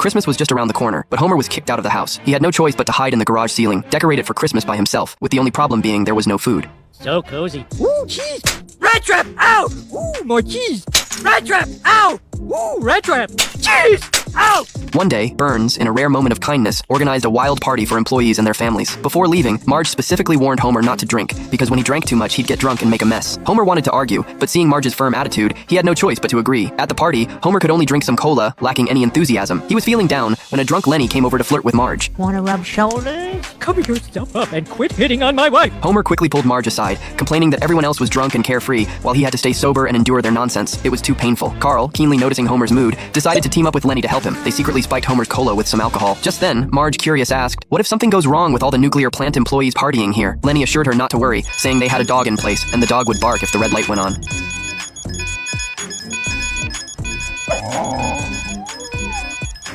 Christmas was just around the corner, but Homer was kicked out of the house. He had no choice but to hide in the garage ceiling, decorated for Christmas by himself, with the only problem being there was no food. So cozy. Ooh, cheese! Rat trap! Ow! Ooh, more cheese! Rat trap! Ow! Ooh, rat trap! Cheese! Ow! One day, Burns, in a rare moment of kindness, organized a wild party for employees and their families. Before leaving, Marge specifically warned Homer not to drink, because when he drank too much, he'd get drunk and make a mess. Homer wanted to argue, but seeing Marge's firm attitude, he had no choice but to agree. At the party, Homer could only drink some cola, lacking any enthusiasm. He was feeling down when a drunk Lenny came over to flirt with Marge. Wanna rub shoulders? Cover yourself up and quit hitting on my wife! Homer quickly pulled Marge aside, complaining that everyone else was drunk and carefree, while he had to stay sober and endure their nonsense. It was too painful. Carl, keenly noticing Homer's mood, decided to team up with Lenny to help him. They secretly spiked Homer's cola with some alcohol. Just then, Marge, curious, asked, "What if something goes wrong with all the nuclear plant employees partying here?" Lenny assured her not to worry, saying they had a dog in place, and the dog would bark if the red light went on.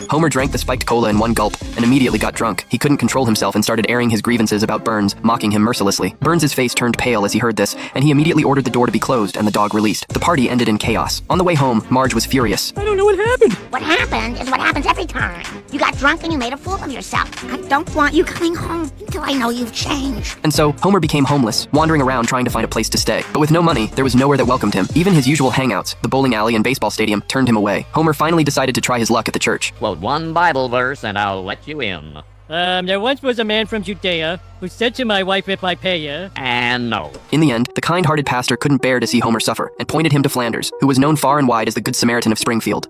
Homer drank the spiked cola in one gulp and immediately got drunk. He couldn't control himself and started airing his grievances about Burns, mocking him mercilessly. Burns' face turned pale as he heard this, and he immediately ordered the door to be closed and the dog released. The party ended in chaos. On the way home, Marge was furious. I don't know what happened! What happened is what happens every time. You got drunk and you made a fool of yourself. I don't want you coming home until I know you've changed. And so, Homer became homeless, wandering around trying to find a place to stay. But with no money, there was nowhere that welcomed him. Even his usual hangouts, the bowling alley and baseball stadium, turned him away. Homer finally decided to try his luck at the church. Quote one Bible verse and I'll let you in. There once was a man from Judea who said to my wife, if I pay you. And no. In the end, the kind-hearted pastor couldn't bear to see Homer suffer and pointed him to Flanders, who was known far and wide as the Good Samaritan of Springfield.